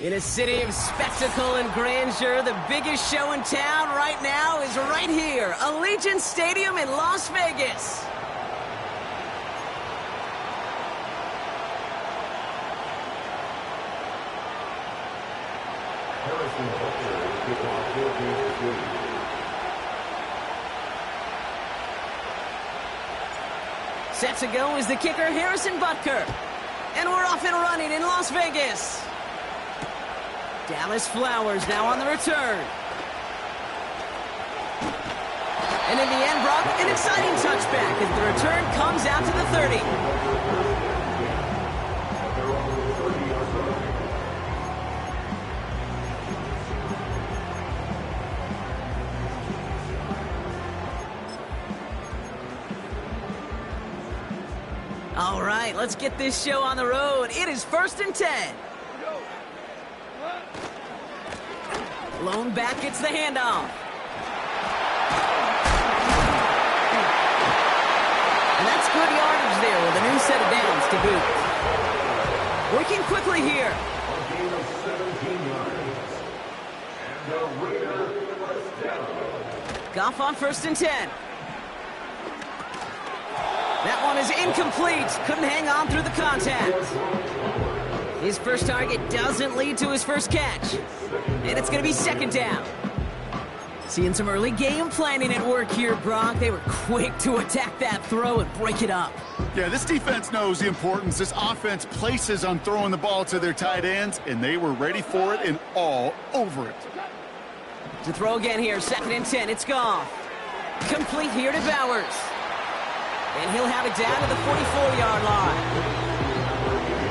In a city of spectacle and grandeur, the biggest show in town right now is right here, Allegiant Stadium in Las Vegas. Set to go is the kicker, Harrison Butker. And we're off and running in Las Vegas. Dallas Flowers now on the return. And in the end, Brock, an exciting touchback as the return comes out to the 30. All right, let's get this show on the road. It is 1st and 10. Lone back gets the handoff. And that's good yardage there with a new set of downs to boot. Working quickly here. Goff on 1st and 10. That one is incomplete. Couldn't hang on through the contact. His first target doesn't lead to his first catch. And it's going to be 2nd down. Seeing some early game planning at work here, Brock. They were quick to attack that throw and break it up. Yeah, this defense knows the importance this offense places on throwing the ball to their tight ends, and they were ready for it and all over it. To throw again here, 2nd and 10. It's Goff. Complete here to Bowers. And he'll have it down to the 44-yard line.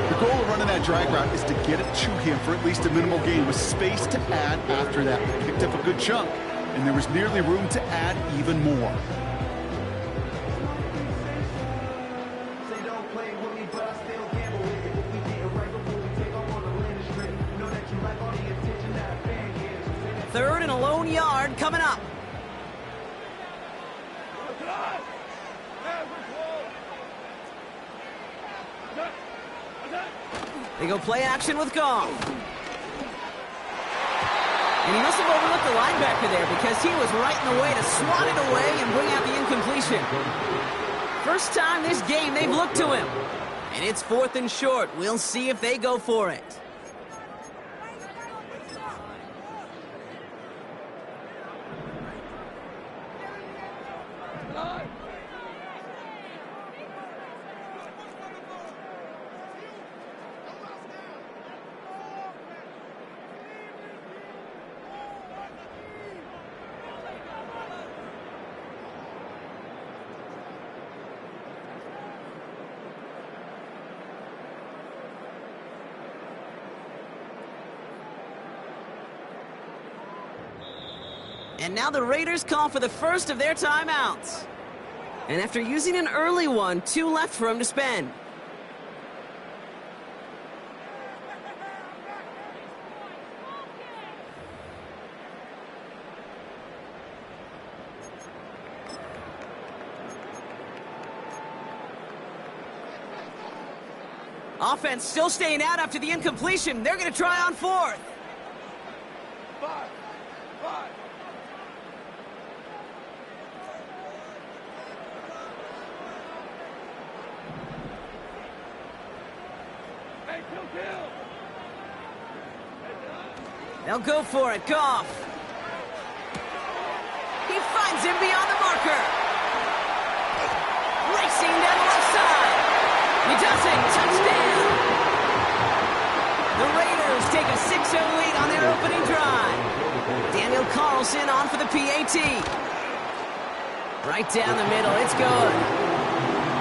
The goal of running that drag route is to get it to him for at least a minimal gain with space to add after that. He picked up a good chunk, and there was nearly room to add even more. Third and a lone yard coming up. They go play action with Goff. And he must have overlooked the linebacker there because he was right in the way to swat it away and bring out the incompletion. First time this game they've looked to him. And it's 4th and short. We'll see if they go for it. And now the Raiders call for the first of their timeouts. And after using an early one, 2 left for him to spend. Offense still staying out after the incompletion. They're going to try on 4th. They'll go for it. Goff. He finds him beyond the marker. Racing down the left side. He does it. Touchdown. The Raiders take a 6-0 lead on their opening drive. Daniel Carlson on for the PAT. Right down the middle. It's good.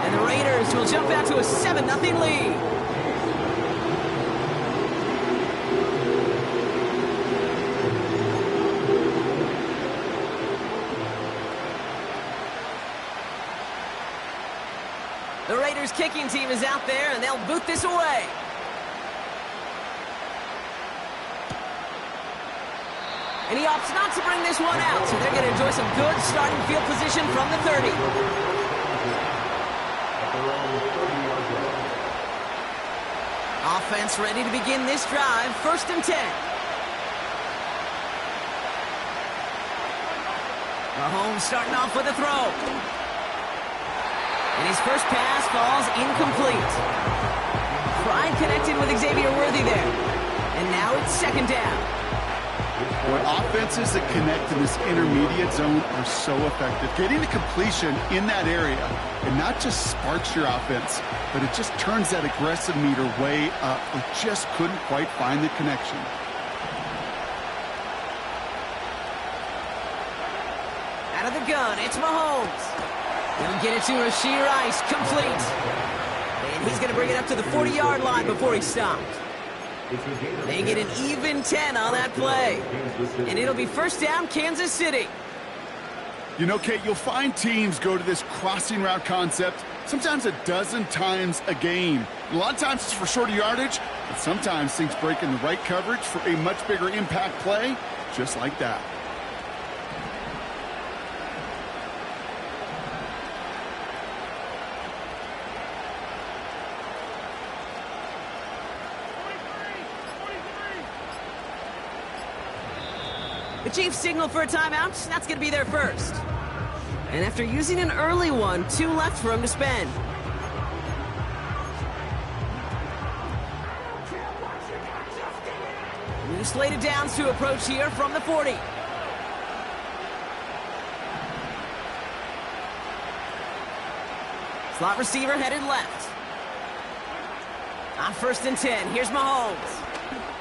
And the Raiders will jump out to a 7-0 lead. The Raiders kicking team is out there, and they'll boot this away. And he opts not to bring this one out, so they're going to enjoy some good starting field position from the 30. Offense ready to begin this drive. 1st and 10. Mahomes starting off with a throw. And his first pass falls incomplete. Pride connected with Xavier Worthy there. And now it's 2nd down. Boy, offenses that connect in this intermediate zone are so effective. Getting the completion in that area, it not just sparks your offense, but it just turns that aggressive meter way up. It just couldn't quite find the connection. Out of the gun, it's Mahomes. He'll get it to Rashee Rice, complete. And he's going to bring it up to the 40-yard line before he stopped. They get an even 10 on that play. And it'll be 1st down, Kansas City. You know, Kate, you'll find teams go to this crossing route concept sometimes a dozen times a game. A lot of times it's for shorter yardage, but sometimes things break in the right coverage for a much bigger impact play, just like that. The Chiefs signal for a timeout. That's going to be their first. And after using an early one, 2 left for him to spend. New slated downs to approach here from the 40. Slot receiver headed left. On 1st and 10, here's Mahomes.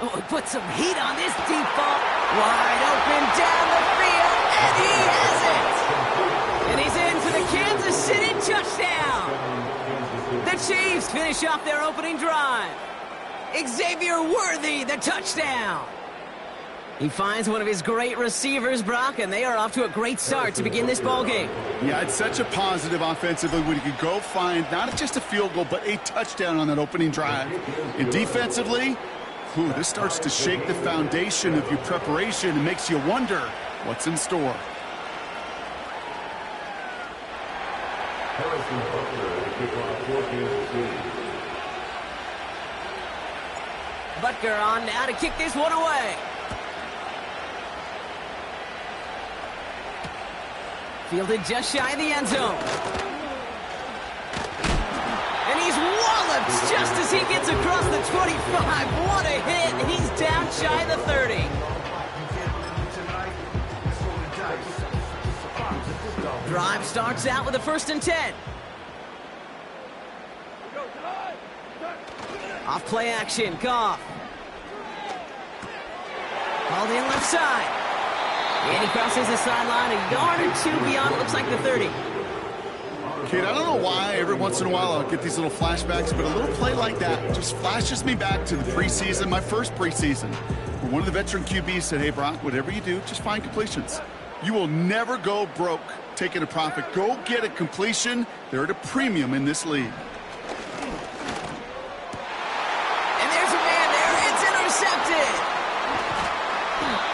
Oh, he put some heat on this deep ball. Wide open down the field, and he has it! And he's in for the Kansas City touchdown! The Chiefs finish off their opening drive. Xavier Worthy, the touchdown! He finds one of his great receivers, Brock, and they are off to a great start to begin this ball game. Yeah, it's such a positive offensively when you can go find not just a field goal, but a touchdown on that opening drive. And defensively, this starts to shake the foundation of your preparation and makes you wonder what's in store. Butker on now to kick this one away. Fielded just shy of the end zone. And he's walloped just as he gets across the 25. What a hit. He's down shy of the 30. Drive starts out with a 1st and 10. Off play action, Goff. Called in left side. And he crosses the sideline a yard or 2 beyond, it looks like the 30. Kid, I don't know why every once in a while I'll get these little flashbacks, but a little play like that just flashes me back to the preseason, my first preseason, where one of the veteran QBs said, hey, Brock, whatever you do, just find completions. You will never go broke taking a profit. Go get a completion. They're at a premium in this league. And there's a man there. It's intercepted.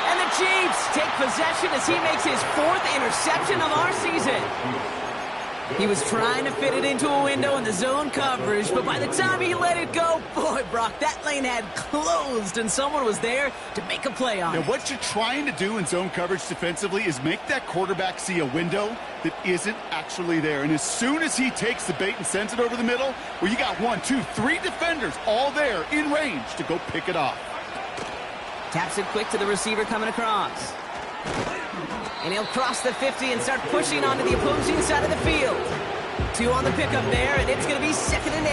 And the Chiefs take possession as he makes his 4th interception of our season. He was trying to fit it into a window in the zone coverage, but by the time he let it go, boy, Brock, that lane had closed, and someone was there to make a play on it. Now, what you're trying to do in zone coverage defensively is make that quarterback see a window that isn't actually there. And as soon as he takes the bait and sends it over the middle, well, you got 1, 2, 3 defenders all there in range to go pick it off. Taps it quick to the receiver coming across. And he'll cross the 50 and start pushing onto the opposing side of the field. 2 on the pickup there, and it's going to be 2nd and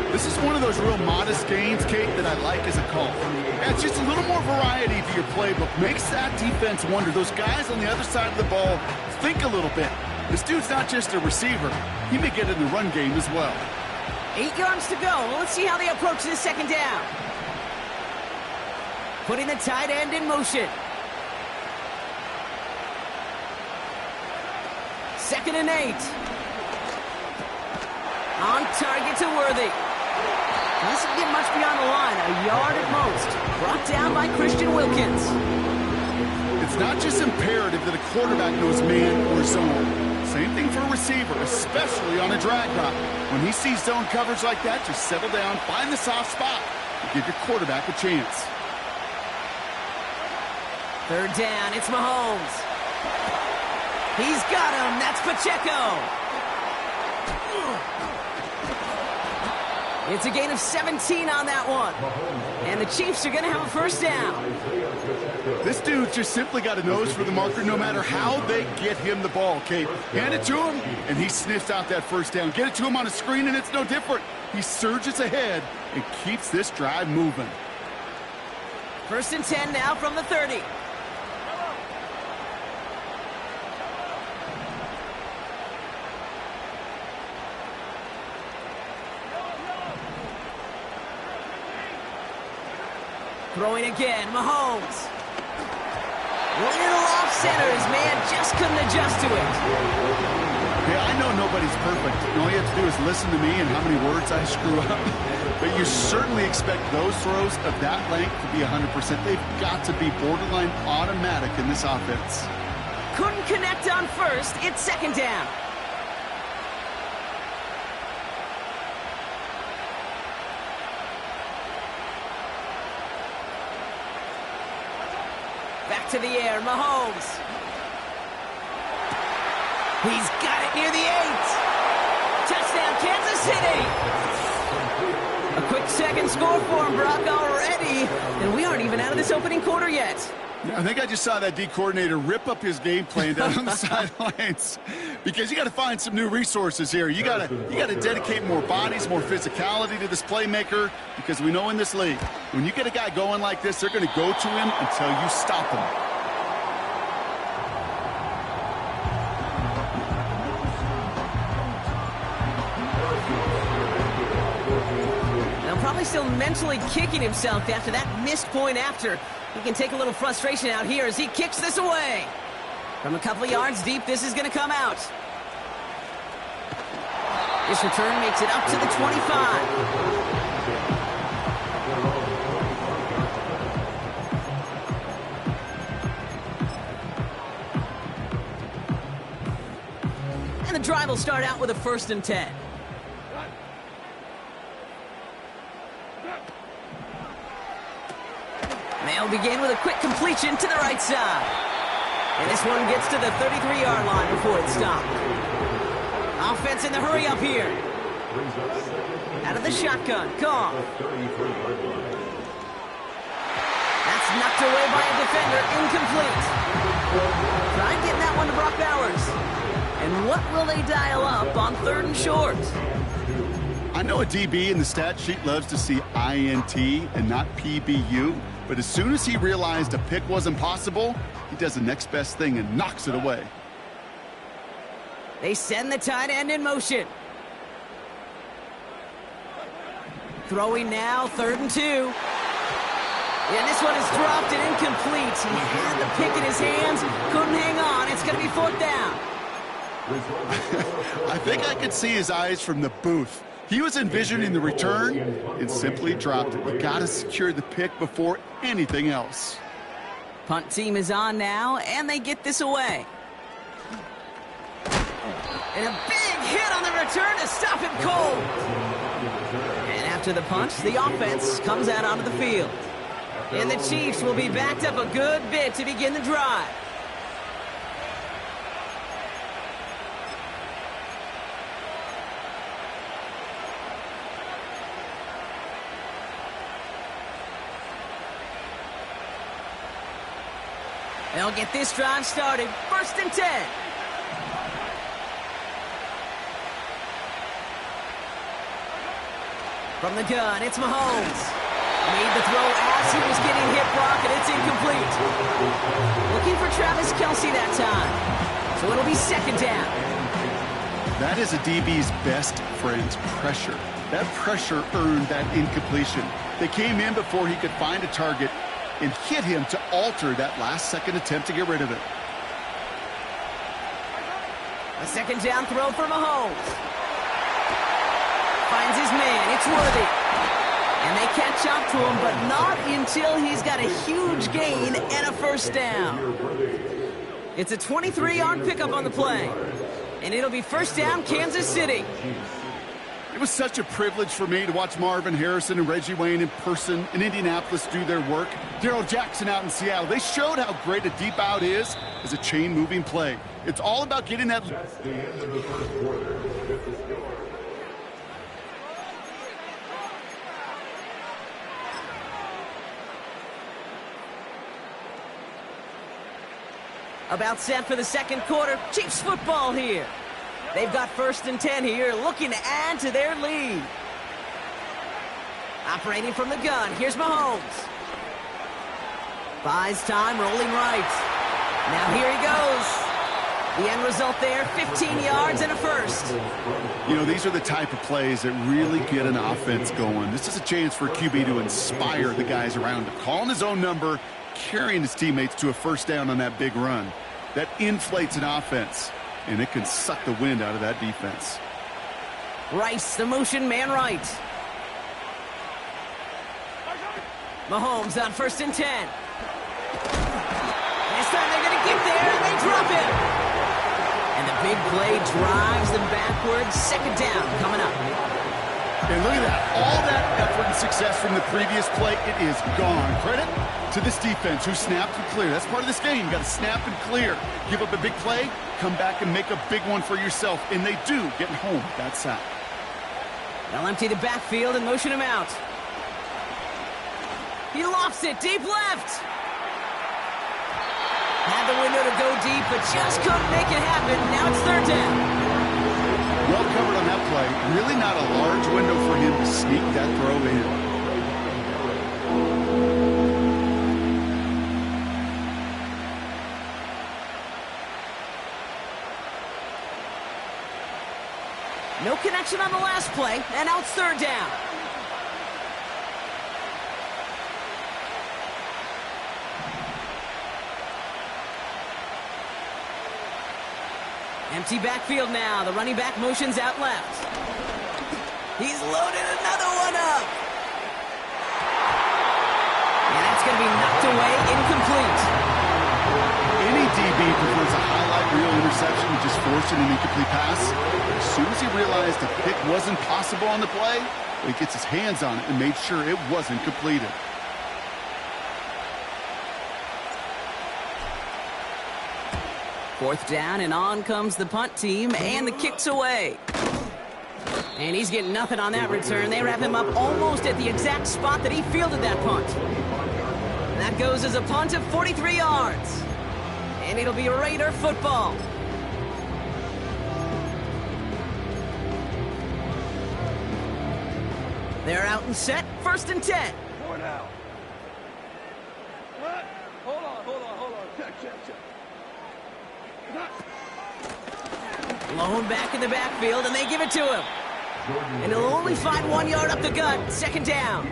8. This is one of those real modest gains, Kate, that I like as a call. Yeah, it's just a little more variety to your playbook. Makes that defense wonder. Those guys on the other side of the ball think a little bit. This dude's not just a receiver. He may get in the run game as well. 8 yards to go. Well, let's see how they approach this 2nd down. Putting the tight end in motion. 2nd and 8. On target to Worthy. Doesn't get much beyond the line, a yard at most. Brought down by Christian Wilkins. It's not just imperative that a quarterback knows man or zone. Same thing for a receiver, especially on a drag route. When he sees zone coverage like that, just settle down, find the soft spot, and give your quarterback a chance. Third down, it's Mahomes. He's got him, that's Pacheco. It's a gain of 17 on that one. And the Chiefs are going to have a first down. This dude just simply got a nose for the marker no matter how they get him the ball, Kate. Hand it to him, and he sniffs out that first down. Get it to him on a screen, and it's no different. He surges ahead and keeps this drive moving. First and 10 now from the 30. Throwing again, Mahomes. Little off center, his man just couldn't adjust to it. Yeah, I know nobody's perfect. All you have to do is listen to me and how many words I screw up. But you certainly expect those throws of that length to be 100%. They've got to be borderline automatic in this offense. Couldn't connect on first. It's second down. Back to the air, Mahomes. He's got it near the 8. Touchdown, Kansas City. A quick second score for him, Brock, already. And we aren't even out of this opening quarter yet. I think I just saw that D coordinator rip up his game plan down on the sidelines, because you got to find some new resources here. You got to dedicate more bodies, more physicality to this playmaker, because we know in this league, when you get a guy going like this, they're going to go to him until you stop him. Now probably still mentally kicking himself after that missed point after. He can take a little frustration out here as he kicks this away. From a couple of yards deep, this is going to come out. This return makes it up to the 25. And the drive will start out with a 1st and 10. They'll begin with a quick completion to the right side. And this one gets to the 33-yard line before it's stopped. Offense in the hurry up here. Out of the shotgun, Goff. That's knocked away by a defender, incomplete. Trying getting that one to Brock Bowers. And what will they dial up on 3rd and short? I know a DB in the stat sheet loves to see INT and not PBU. But as soon as he realized a pick wasn't possible, he does the next best thing and knocks it away. They send the tight end in motion. Throwing now, 3rd and 2. And this one is dropped and incomplete. He had the pick in his hands, couldn't hang on. It's going to be 4th down. I think I could see his eyes from the booth. He was envisioning the return and simply dropped it. You got to secure the pick before anything else. Punt team is on now, and they get this away. And a big hit on the return to stop him cold. And after the punt, the offense comes out onto the field. And the Chiefs will be backed up a good bit to begin the drive. They'll get this drive started. 1st and 10. From the gun, it's Mahomes. Made the throw as he was getting hit, Brock, and it's incomplete. Looking for Travis Kelce that time. So it'll be 2nd down. That is a DB's best friend, pressure. That pressure earned that incompletion. They came in before he could find a target and hit him to alter that last-second attempt to get rid of it. A 2nd down throw for Mahomes. Finds his man. It's Worthy. And they catch up to him, but not until he's got a huge gain and a 1st down. It's a 23-yard pickup on the play. And it'll be first down, Kansas City. It was such a privilege for me to watch Marvin Harrison and Reggie Wayne in person in Indianapolis do their work. Darrell Jackson out in Seattle. They showed how great a deep out is as a chain-moving play. It's all about getting that. That's the end of the first quarter. About set for the second quarter. Chiefs football here. They've got 1st and 10 here, looking to add to their lead. Operating from the gun, here's Mahomes. Buys time, rolling right. Now here he goes. The end result there, 15 yards and a first. You know, these are the type of plays that really get an offense going. This is a chance for a QB to inspire the guys around him. Calling his own number, carrying his teammates to a first down on that big run. That inflates an offense, and it can suck the wind out of that defense. Rice, the motion man right. Mahomes on 1st and 10. This time they're going to get there, and they drop him. And the big play drives them backwards. 2nd down coming up. And look at that. All that effort and success from the previous play, it is gone. Credit to this defense who snapped and cleared. That's part of this game. You got to snap and clear. Give up a big play, come back and make a big one for yourself. And they do, getting home with that sack. They'll empty the backfield and motion him out. He lofts it deep left. Had the window to go deep, but just couldn't make it happen. Now it's 3rd down. Well covered on that play. Really not a large window for him to sneak that throw in. No connection on the last play, and now it's 3rd down. Empty backfield now. The running back motions out left. He's loaded another one up. And that's going to be knocked away, incomplete. Any DB prefers a highlight reel interception to just forcing an incomplete pass. As soon as he realized the pick wasn't possible on the play, he gets his hands on it and made sure it wasn't completed. Fourth down, and on comes the punt team, and the kick's away. And he's getting nothing on that return. They wrap him up almost at the exact spot that he fielded that punt. And that goes as a punt of 43 yards. And it'll be Raider football. They're out and set, 1st and 10. Four now. What? Hold on. Check. Lone back in the backfield, and they give it to him. And he'll only find 1 yard up the gut. 2nd down.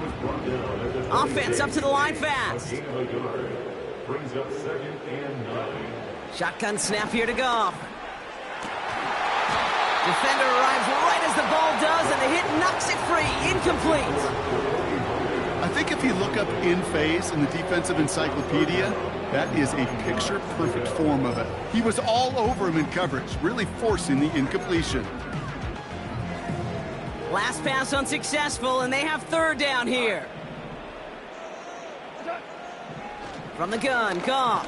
Offense up to the line fast. Brings up 2nd and 9. Shotgun snap here to Goff. Defender arrives right as the ball does, and the hit knocks it free. Incomplete. I think if you look up in phase in the defensive encyclopedia, that is a picture-perfect form of it. He was all over him in coverage, really forcing the incompletion. Last pass unsuccessful, and they have 3rd down here. From the gun, Goff.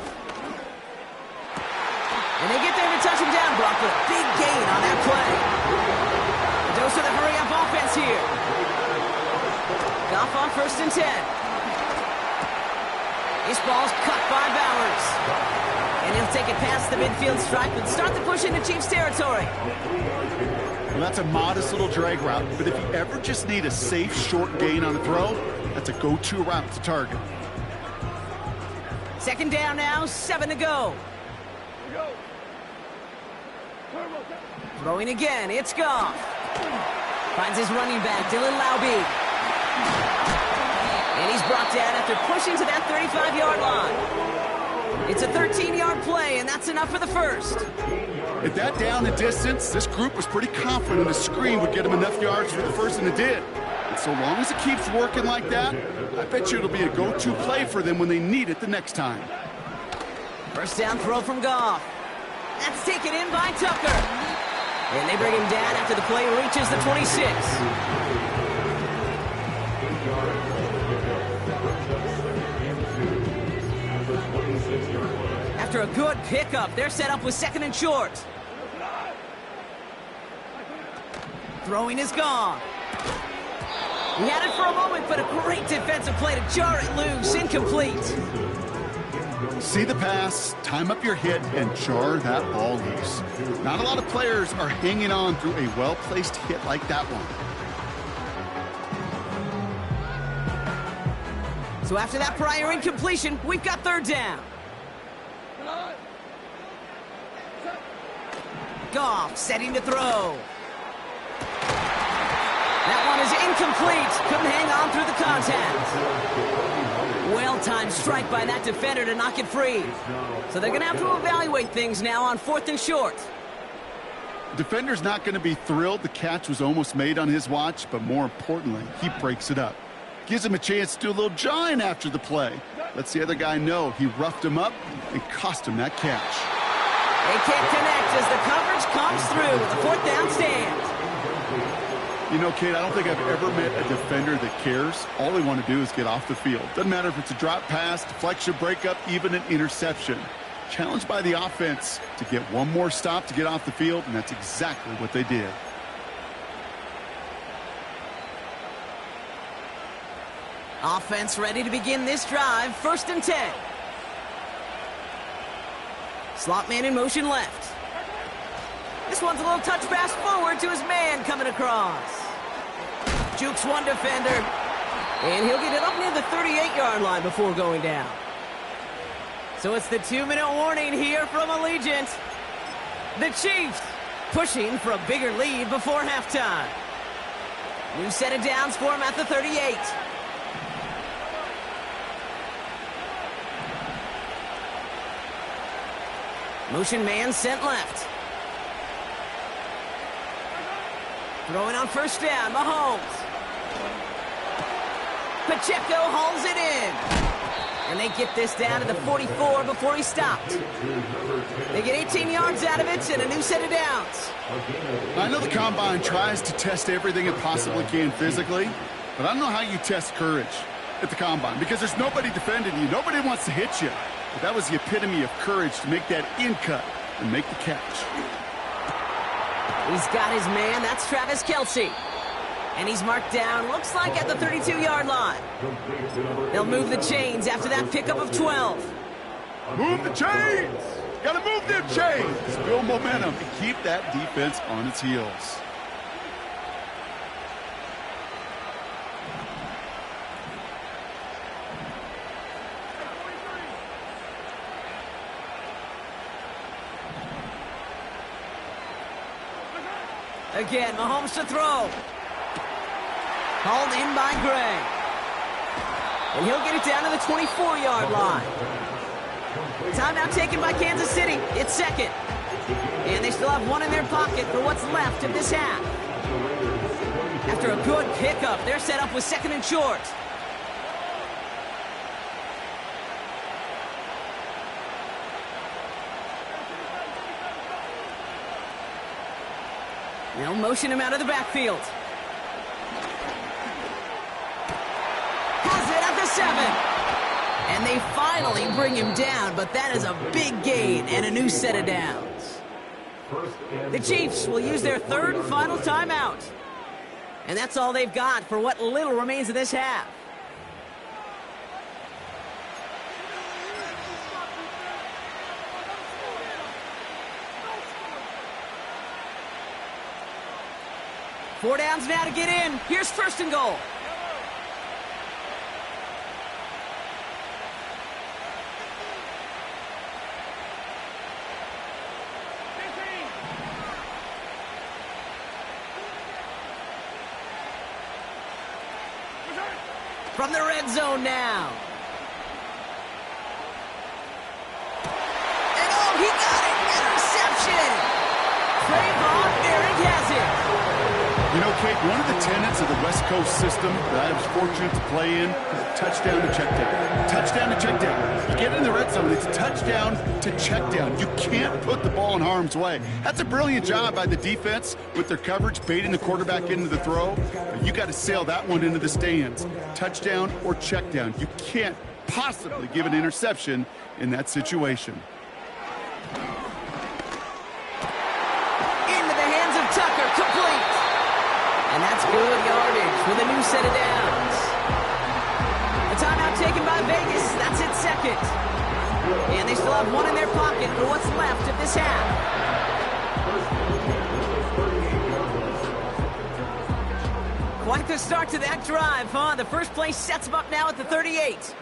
And they get there to touch him down. Brock with a big gain on that play. A dose of the hurry-up offense here. Goff on 1st and 10. This ball's cut by Bowers. And he'll take it past the midfield stripe and start the push into Chiefs territory. Well, that's a modest little drag route, but if you ever just need a safe, short gain on a throw, that's a go-to route to target. 2nd down now, 7 to go. Throwing again, it's Goff. Finds his running back, Dylan Laube. And he's brought down after pushing to that 35-yard line. It's a 13-yard play, and that's enough for the first. At that down and distance, this group was pretty confident the screen would get him enough yards for the first, and it did. And so long as it keeps working like that, I bet you it'll be a go-to play for them when they need it the next time. First down throw from Goff. That's taken in by Tucker. And they bring him down after the play reaches the 26. After a good pickup, they're set up with 2nd and short. Throwing is gone. He had it for a moment, but a great defensive play to jar it loose. Incomplete. See the pass, time up your hit, and jar that ball loose. Not a lot of players are hanging on through a well-placed hit like that one. So after that prior incompletion, we've got 3rd down. Goff setting to throw. That one is incomplete. Couldn't hang on through the contact. Well-timed strike by that defender to knock it free. So they're going to have to evaluate things now on 4th and short. Defender's not going to be thrilled the catch was almost made on his watch, but more importantly, he breaks it up. Gives him a chance to do a little jawing after the play. Lets the other guy know he roughed him up and cost him that catch. They can't connect as the coverage comes through with a 4th down stand. You know, Kate, I don't think I've ever met a defender that cares. All they want to do is get off the field. Doesn't matter if it's a drop pass, deflection, breakup, even an interception. Challenged by the offense to get one more stop to get off the field, and that's exactly what they did. Offense ready to begin this drive. 1st and 10. Slot man in motion left. This one's a little touch pass forward to his man coming across. Jukes one defender. And he'll get it up near the 38-yard line before going down. So it's the 2-minute warning here from Allegiant. The Chiefs pushing for a bigger lead before halftime. New set of downs for him at the 38. Motion man sent left. Throwing on 1st down, Mahomes. Pacheco hauls it in. And they get this down to the 44 before he stopped. They get 18 yards out of it and a new set of downs. I know the Combine tries to test everything it possibly can physically, but I don't know how you test courage at the Combine because there's nobody defending you. Nobody wants to hit you. But that was the epitome of courage to make that in cut and make the catch. He's got his man. That's Travis Kelce. And he's marked down, looks like at the 32-yard line. They'll move the chains after that pickup of 12. Move the chains! Gotta move them chains! Build momentum and keep that defense on its heels. Again, Mahomes to throw. Hauled in by Gray. And he'll get it down to the 24-yard line. Timeout taken by Kansas City. It's 2nd. And they still have one in their pocket for what's left of this half. After a good pickup, they're set up with 2nd and short. They'll motion him out of the backfield. Has it at the 7. And they finally bring him down, but that is a big gain and a new set of downs. The Chiefs will use their 3rd and final timeout. And that's all they've got for what little remains of this half. Four downs now to get in. Here's 1st and goal. From the red zone now. And oh, he got it! Interception! Trayvon Merrick has it. You know, Kate, one of the tenets of the West Coast system that I was fortunate to play in is touchdown to check down. Touchdown to check down. You get in the red zone, it's touchdown to check down. You can't put the ball in harm's way. That's a brilliant job by the defense with their coverage, baiting the quarterback into the throw. But you got to sail that one into the stands. Touchdown or check down. You can't possibly give an interception in that situation. Into the hands of Tucker, complete. And that's good yardage with a new set of downs. A timeout taken by Vegas. That's its second. And they still have one in their pocket for what's left of this half. Quite the start to that drive, huh? The first play sets him up now at the 38.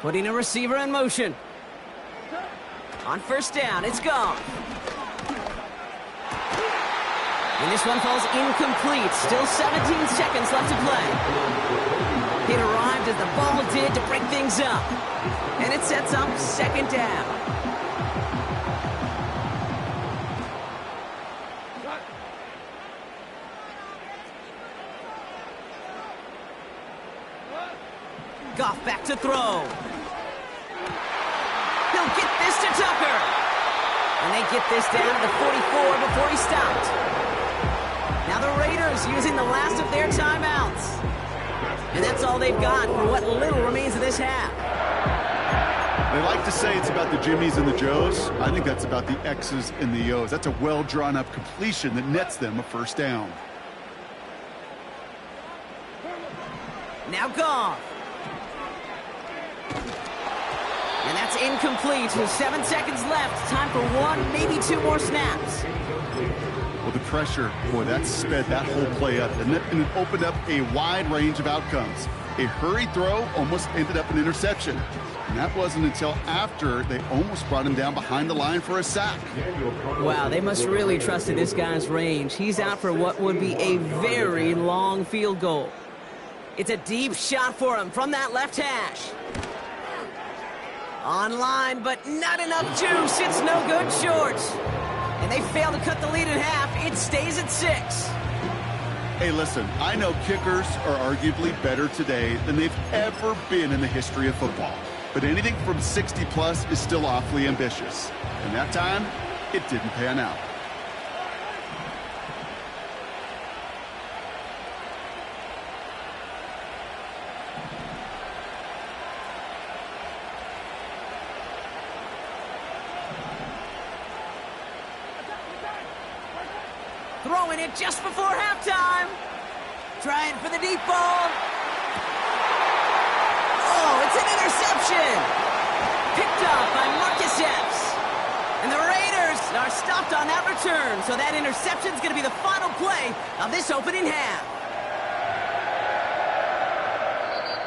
Putting a receiver in motion. On first down, it's gone. And this one falls incomplete. Still 17 seconds left to play. It arrived as the ball did to break things up. And it sets up second down. Goff back to throw. He'll get this to Tucker. And they get this down to the 44 before he stopped. Now the Raiders using the last of their timeouts. And that's all they've got for what little remains of this half. They like to say it's about the Jimmies and the Joes. I think that's about the X's and the O's. That's a well-drawn-up completion that nets them a first down. Now Goff. And that's incomplete. With 7 seconds left. Time for one, maybe two more snaps. Well, the pressure, boy, that sped that whole play up. And it opened up a wide range of outcomes. A hurried throw almost ended up an interception. And that wasn't until after they almost brought him down behind the line for a sack. Wow, they must really trust in this guy's range. He's out for what would be a very long field goal. It's a deep shot for him from that left hash. Online, but not enough juice. It's no good short. And they fail to cut the lead in half. It stays at 6. Hey, listen, I know kickers are arguably better today than they've ever been in the history of football. But anything from 60-plus is still awfully ambitious. And that time, it didn't pan out. Throwing it just before halftime. Trying for the deep ball. Oh, it's an interception. Picked up by Marcus Epps. And the Raiders are stopped on that return. So that interception is going to be the final play of this opening half.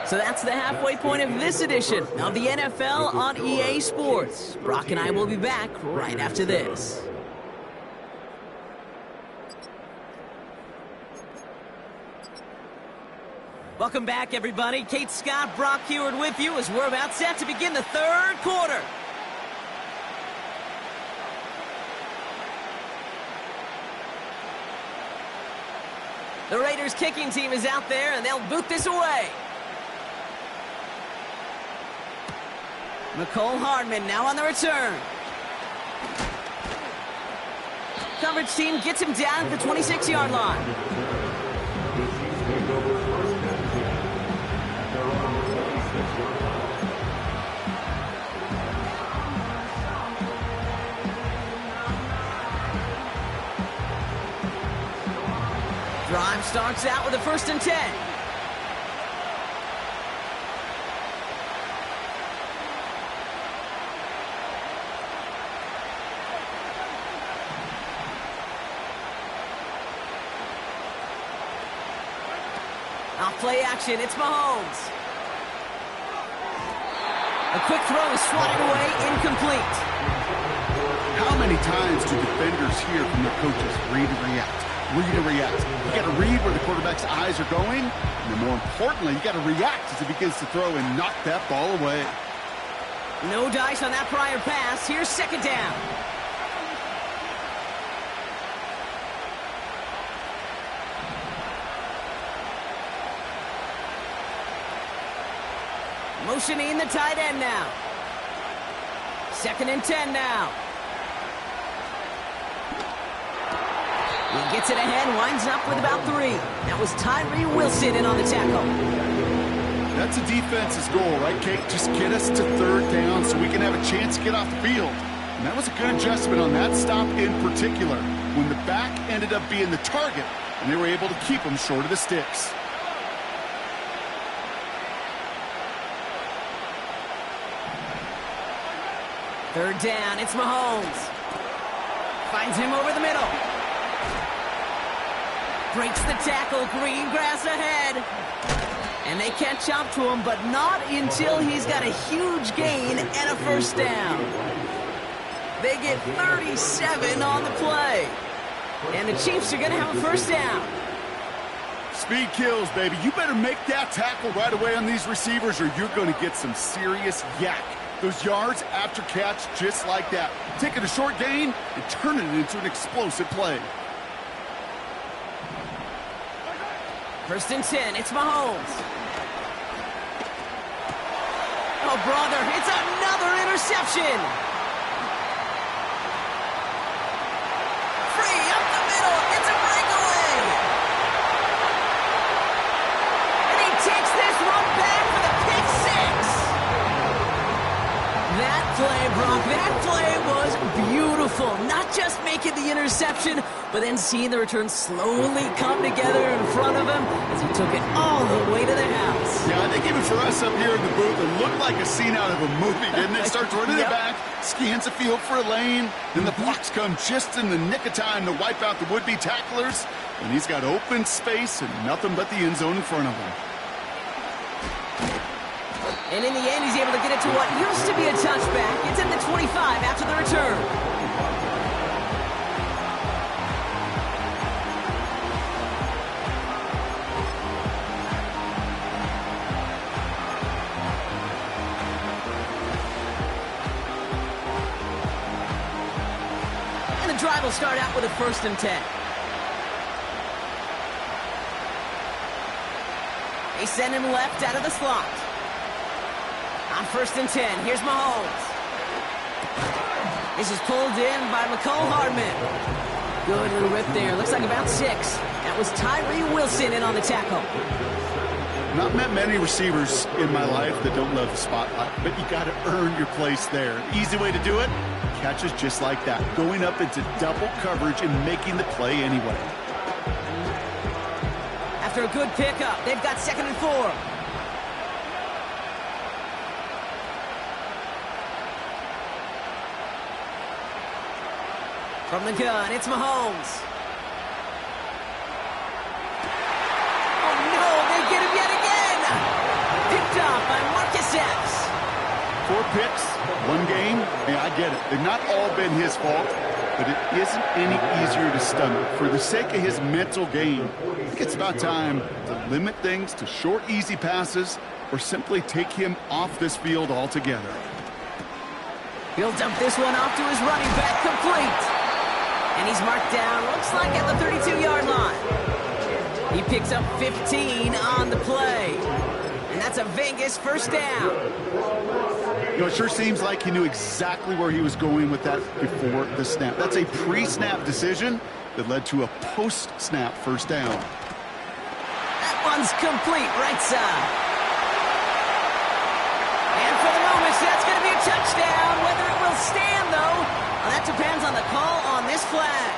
So that's the halfway point of this edition of the NFL on EA Sports. Brock and I will be back right after this. Welcome back, everybody. Kate Scott, Brock Heward with you as we're about set to begin the third quarter. The Raiders kicking team is out there, and they'll boot this away. McCole Hardman now on the return. Coverage team gets him down at the 26-yard line. Drive starts out with a 1st and 10. Off play action, it's Mahomes. A quick throw is swatted away, incomplete. How many times do defenders hear from their coaches, read and react? Read and react. You got to read where the quarterback's eyes are going, and then more importantly, you got to react as he begins to throw and knock that ball away. No dice on that prior pass. Here's 2nd down. Motioning the tight end now. 2nd and 10 now. He gets it ahead, winds up with about 3. That was Tyree Wilson in on the tackle. That's a defense's goal, right, Kate? Just get us to 3rd down so we can have a chance to get off the field. And that was a good adjustment on that stop in particular, when the back ended up being the target, and they were able to keep him short of the sticks. Third down, it's Mahomes. Finds him over the middle. Breaks the tackle, green grass ahead. And they catch up to him, but not until he's got a huge gain and a 1st down. They get 37 on the play. And the Chiefs are going to have a 1st down. Speed kills, baby. You better make that tackle right away on these receivers or you're going to get some serious yak. Those yards after catch just like that. Taking a short gain and turning it into an explosive play. 1st and 10, it's Mahomes. Oh, brother, it's another interception. Free up the middle, it's a breakaway. And he takes this one back for the pick 6. That play, Brock, that play was beautiful. Not just making the interception, but then seeing the return slowly come together in front of him as he took it all the way to the house. Yeah, I think even for us up here in the booth, it looked like a scene out of a movie, didn't it? Starts running it back, scans the field for a lane, then the blocks come just in the nick of time to wipe out the would-be tacklers, and he's got open space and nothing but the end zone in front of him. And in the end, he's able to get it to what used to be a touchback. It's in the 25 after the return. And the drive will start out with a 1st and 10. They send him left out of the slot. On 1st and 10, here's Mahomes. This is pulled in by McCole Hardman. Good little rip there. Looks like about 6. That was Tyree Wilson in on the tackle. Not met many receivers in my life that don't love the spotlight, but you got to earn your place there. Easy way to do it, catches just like that. Going up into double coverage and making the play anyway. After a good pickup, they've got 2nd and 4. From the gun, it's Mahomes. Oh, no, they get him yet again. Picked off by Marcus Epps. 4 picks, 1 game. Yeah, I get it. They've not all been his fault, but it isn't any easier to stomach. For the sake of his mental game, I think it's about time to limit things to short, easy passes or simply take him off this field altogether. He'll dump this one off to his running back, complete. And he's marked down, looks like at the 32-yard line. He picks up 15 on the play. And that's a Vegas 1st down. You know, it sure seems like he knew exactly where he was going with that before the snap. That's a pre-snap decision that led to a post-snap 1st down. That one's complete, right side. And for the moment, that's going to be a touchdown. Whether it will stand, though, well, that depends on the call on this flag.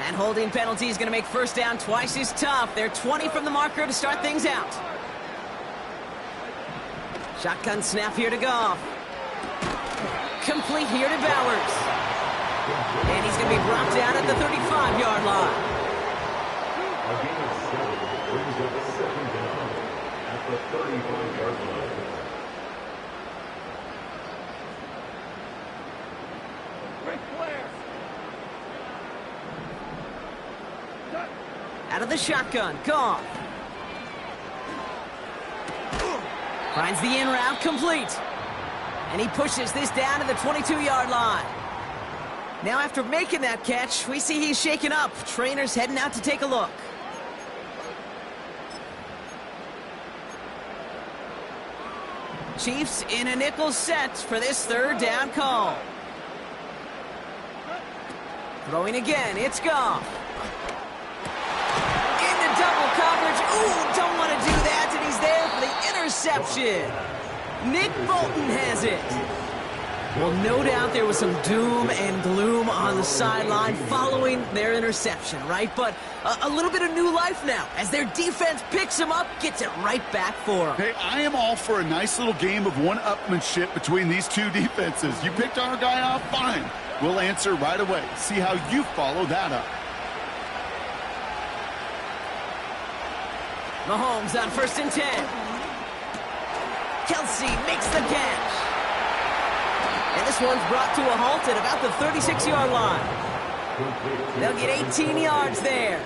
And holding penalty is going to make 1st down twice as tough. They're 20 from the marker to start things out. Shotgun snap here to Goff. Complete here to Bowers. And he's going to be brought down at the 35-yard line. A gain of 7 brings up 2nd down at the 35-yard line. Great player. Out of the shotgun, Goff. Finds the in route, complete. And he pushes this down to the 22-yard line. Now after making that catch, we see he's shaken up. Trainer's heading out to take a look. Chiefs in a nickel set for this third down call. Throwing again, it's Goff. Into double coverage. Ooh, don't want to do that, and he's there for the interception. Nick Bolton has it. Well, no doubt there was some doom and gloom on the sideline following their interception, right? But a little bit of new life now as their defense picks him up, gets it right back for them. Hey, I am all for a nice little game of one-upmanship between these two defenses. You picked our guy off, fine. We'll answer right away. See how you follow that up. Mahomes on 1st and 10. Kelsey makes the catch. And this one's brought to a halt at about the 36-yard line. They'll get 18 yards there.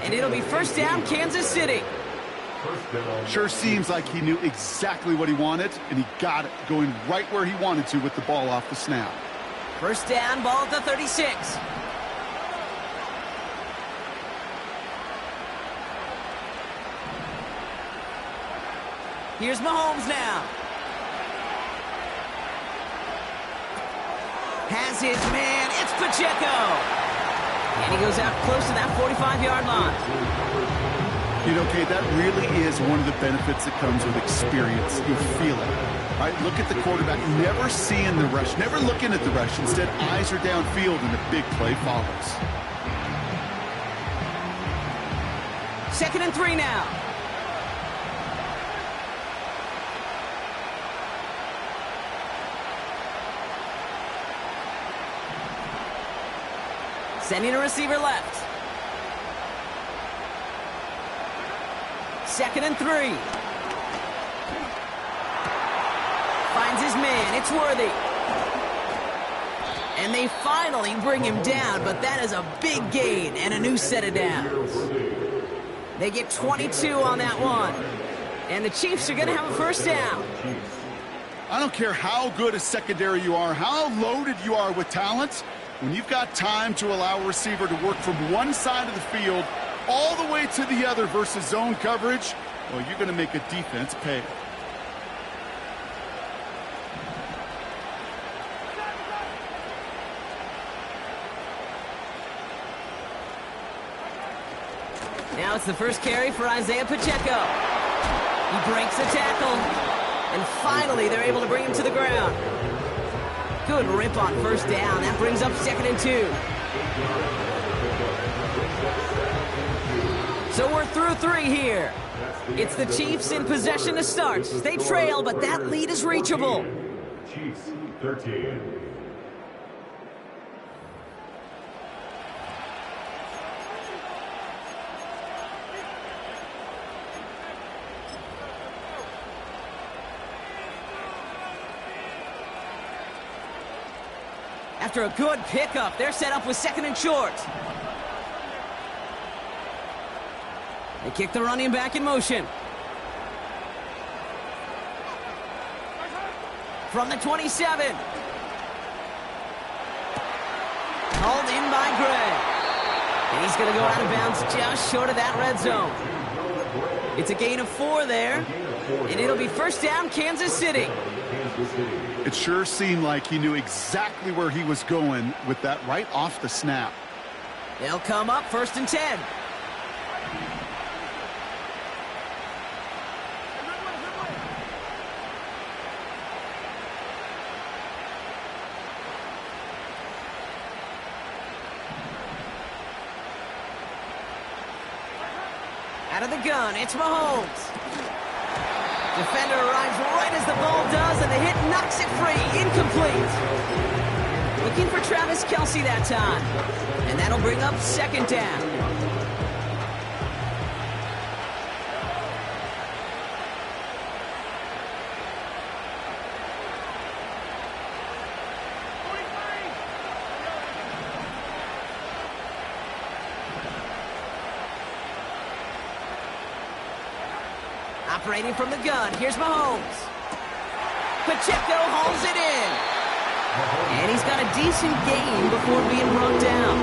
And it'll be 1st down, Kansas City. Sure seems like he knew exactly what he wanted, and he got it, going right where he wanted to with the ball off the snap. 1st down, ball at the 36. Here's Mahomes now. Has his man, it's Pacheco. And he goes out close to that 45-yard line. You know, Kate, that really is one of the benefits that comes with experience. You feel it. Right? Look at the quarterback, never seeing the rush, never looking at the rush. Instead, eyes are downfield, and the big play follows. 2nd and 3 now. Sending a receiver left. 2nd and 3. Finds his man. It's Worthy. And they finally bring him down, but that is a big gain and a new set of downs. They get 22 on that one. And the Chiefs are going to have a 1st down. I don't care how good a secondary you are, how loaded you are with talent. When you've got time to allow a receiver to work from one side of the field all the way to the other versus zone coverage, well, you're going to make a defense pay. Now it's the first carry for Isaiah Pacheco. He breaks a tackle, and finally they're able to bring him to the ground. Good rip on 1st down. That brings up 2nd and 2. So we're through 3 here. It's the Chiefs in possession to start. They trail, but that lead is reachable. Chiefs 13. After a good pickup, they're set up with 2nd and short. They kick the running back in motion. From the 27. Called in by Gray. And he's going to go out of bounds just short of that red zone. It's a gain of 4 there. And it'll be 1st down, Kansas City. It sure seemed like he knew exactly where he was going with that right off the snap. They'll come up 1st and 10. Out of the gun, it's Mahomes. Defender arrives right as the ball does, and the hit knocks it free. Incomplete. Looking for Travis Kelsey that time. And that'll bring up 2nd down. Operating from the gun, here's Mahomes. Pacheco hauls it in. And he's got a decent gain before being brought down.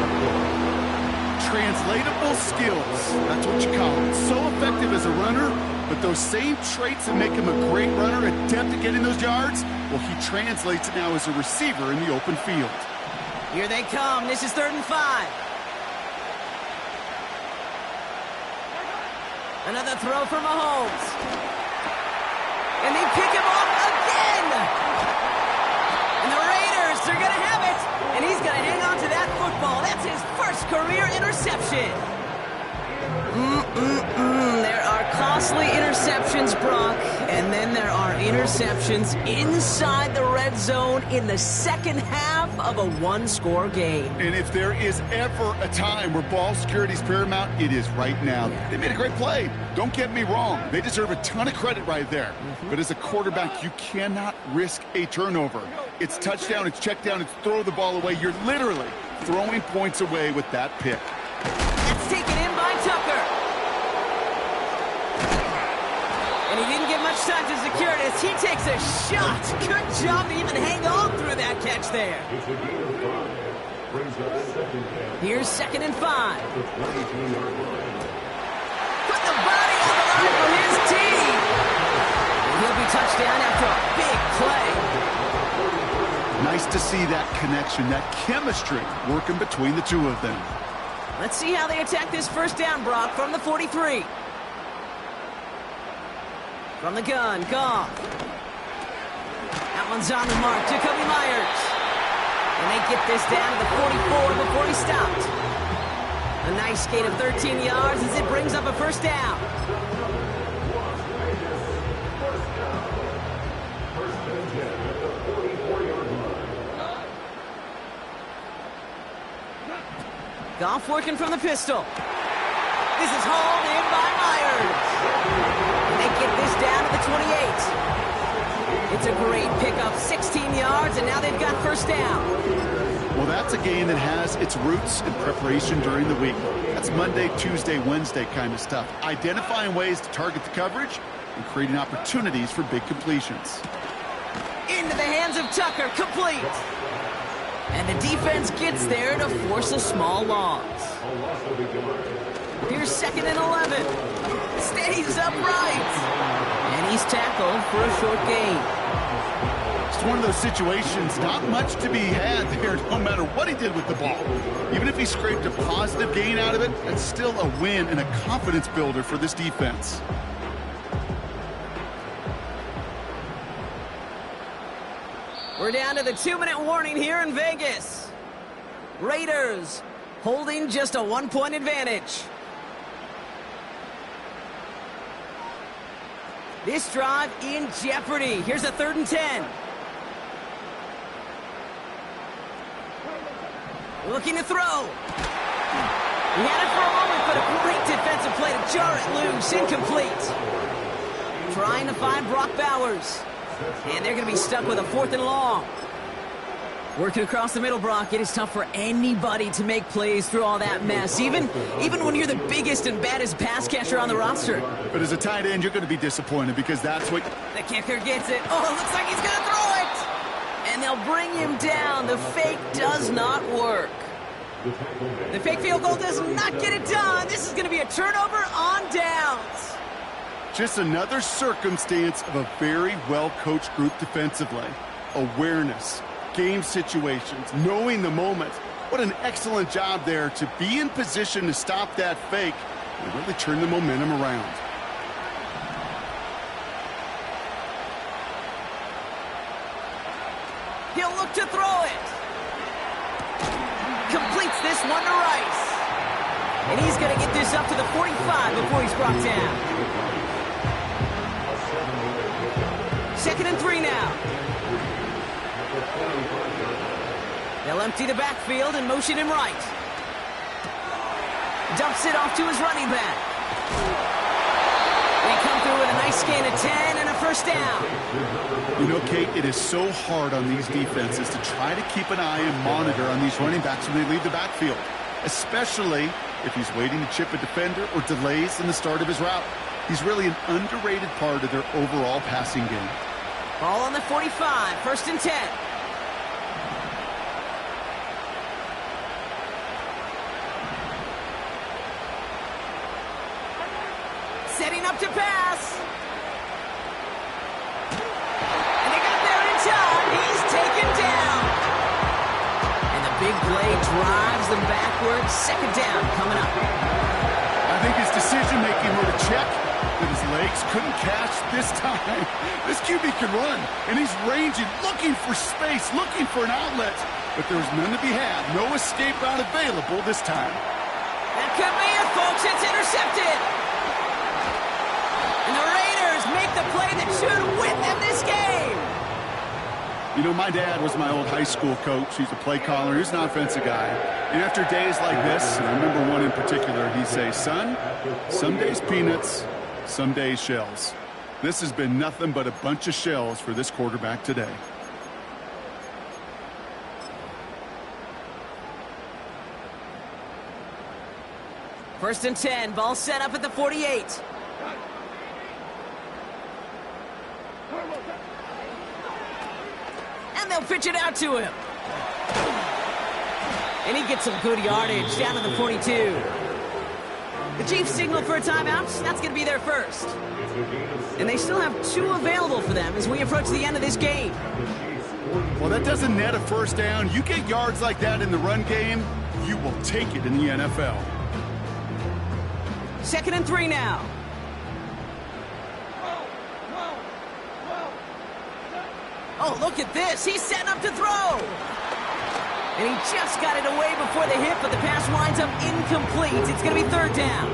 Untranslatable skills. That's what you call it. So effective as a runner, but those same traits that make him a great runner, adept at getting those yards, well, he translates it now as a receiver in the open field. Here they come. This is 3rd and 5. Another throw for Mahomes. And they pick him off again. And the Raiders are going to have it. And he's going to hang on to that football. That's his first career interception. There are costly interceptions, Brock. And then there are interceptions inside the red zone in the second half of a one-score game. And if there is ever a time where ball security is paramount, it is right now. They made a great play. Don't get me wrong. They deserve a ton of credit right there. But as a quarterback, you cannot risk a turnover. It's touchdown, it's check down, it's throw the ball away. You're literally throwing points away with that pick. It's taken in by Tucker. And he didn't get much time to secure it as he takes a shot. Good job to even hang on through that catch there. Here's 2nd and 5. Put the body on the line for his team. And he'll be touchdown after a big play. Nice to see that connection, that chemistry working between the two of them. Let's see how they attack this first down, Brock, from the 43. From the gun, Goff. That one's on the mark, Jacoby Myers. And they get this down to the 44 before he stopped. A nice gain of 13 yards as it brings up a first down. Goff working from the pistol. This is hauled in by Myers. And they get this down to the 28. It's a great pickup, 16 yards, and now they've got first down. Well, that's a game that has its roots in preparation during the week. That's Monday, Tuesday, Wednesday kind of stuff. Identifying ways to target the coverage and creating opportunities for big completions. Into the hands of Tucker, complete. And the defense gets there to force a small loss. Here's 2nd and 11. Stays upright. And he's tackled for a short gain. It's one of those situations, not much to be had there no matter what he did with the ball. Even if he scraped a positive gain out of it, that's still a win and a confidence builder for this defense. We're down to the 2-minute warning here in Vegas. Raiders holding just a 1-point advantage. This drive in jeopardy. Here's a 3rd and 10. Looking to throw. He had it for a moment, but a great defensive play to jar it loose. Incomplete. Trying to find Brock Bowers. And they're going to be stuck with a 4th and long. Working across the middle, Brock. It is tough for anybody to make plays through all that mess, even when you're the biggest and baddest pass catcher on the roster. But as a tight end, you're going to be disappointed because that's what... The kicker gets it. Oh, it looks like he's going to throw it. And they'll bring him down. The fake does not work. The fake field goal does not get it done. This is going to be a turnover on downs. Just another circumstance of a very well-coached group defensively. Awareness, game situations, knowing the moment. What an excellent job there to be in position to stop that fake and really turn the momentum around. He'll look to throw it. Completes this one to Rice. And he's going to get this up to the 45 before he's brought down. 2nd and 3 now. They'll empty the backfield and motion him right. Dumps it off to his running back. They come through with a nice gain of 10 and a first down. You know, Kate, it is so hard on these defenses to try to keep an eye and monitor on these running backs when they leave the backfield, especially if he's waiting to chip a defender or delays in the start of his route. He's really an underrated part of their overall passing game. Ball on the 45, 1st and 10. setting up to pass. And they got there in time. He's taken down. And the big play drives them backwards. Second down coming up. I think his decision-making wrote a check that his legs couldn't catch this time. This QB can run, and he's ranging, looking for space, looking for an outlet. But there's none to be had. No escape route available this time. That could be it, folks. It's intercepted. And the Raiders make the play that should win them this game. You know, my dad was my old high school coach. He's a play caller. He's an offensive guy. And after days like this, and I remember one in particular, he'd say, son, some days peanuts, some days shells. This has been nothing but a bunch of shells for this quarterback today. First and 10, ball set up at the 48. And they'll pitch it out to him. And he gets some good yardage down to the 42. The Chiefs signal for a timeout. That's going to be their first. And they still have 2 available for them as we approach the end of this game. Well, that doesn't net a first down. You get yards like that in the run game, you will take it in the NFL. Second and 3 now. Oh, look at this. He's setting up to throw. And he just got it away before the hit, but the pass winds up incomplete. It's going to be third down.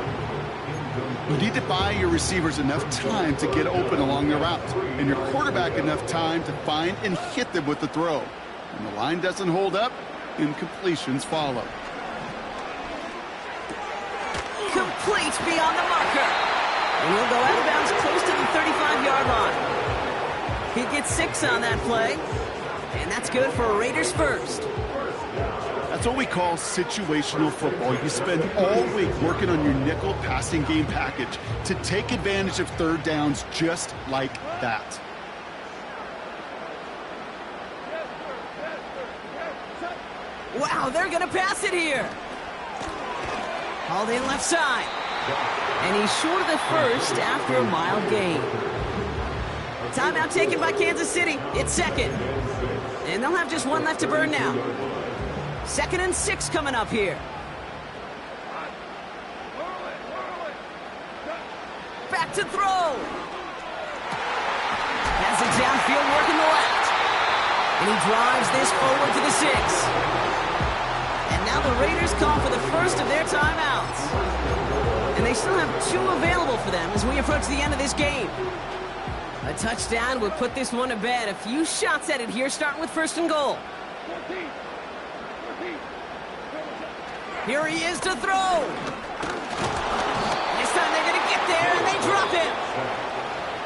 You need to buy your receivers enough time to get open along their route, and your quarterback enough time to find and hit them with the throw. When the line doesn't hold up, incompletions follow. Complete beyond the marker. And he'll go out of bounds close to the 35-yard line. He gets 6 on that play. And that's good for Raiders first. That's what we call situational football. You spend all week working on your nickel passing game package to take advantage of third downs just like that. Wow, they're going to pass it here. Hauled in left side. And he's short of the first after a mild gain. Timeout taken by Kansas City. It's second. And they'll have just 1 left to burn now. Second and 6 coming up here. Back to throw. Has it downfield working the left. And he drives this forward to the 6. And now the Raiders call for the first of their timeouts. And they still have 2 available for them as we approach the end of this game. A touchdown would put this one to bed. A few shots at it here, starting with first and goal. Here he is to throw. This time they're going to get there, and they drop him.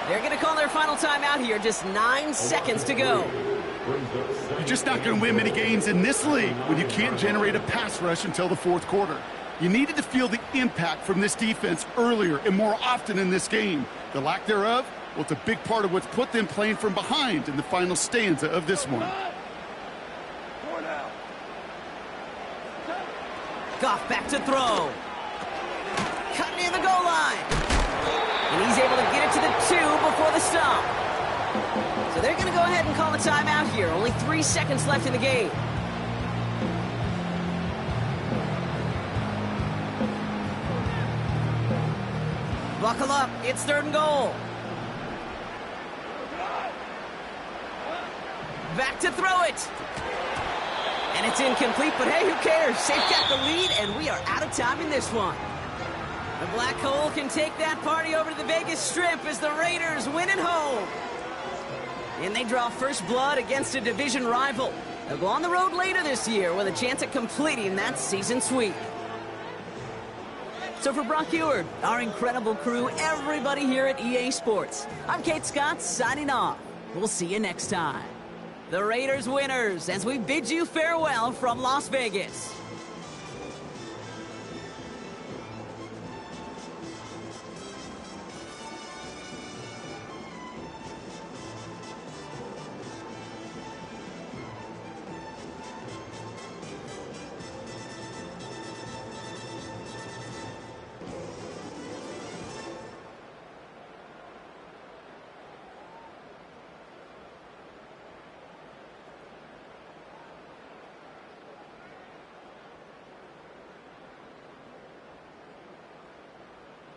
They're going to call their final timeout here. Just 9 seconds to go. You're just not going to win many games in this league when you can't generate a pass rush until the fourth quarter. You needed to feel the impact from this defense earlier and more often in this game. The lack thereof, well, it's a big part of what's put them playing from behind in the final stanza of this one. Goff back to throw. Cut near the goal line. And he's able to get it to the 2 before the stop. So they're going to go ahead and call a timeout here. Only 3 seconds left in the game. Buckle up. It's third and goal. Back to throw it. And it's incomplete, but hey, who cares? They've got the lead, and we are out of time in this one. The Black Hole can take that party over to the Vegas Strip as the Raiders win at home. And they draw first blood against a division rival. They'll go on the road later this year with a chance at completing that season sweep. So for Brock Eward, our incredible crew, everybody here at EA Sports, I'm Kate Scott signing off. We'll see you next time. The Raiders winners as we bid you farewell from Las Vegas.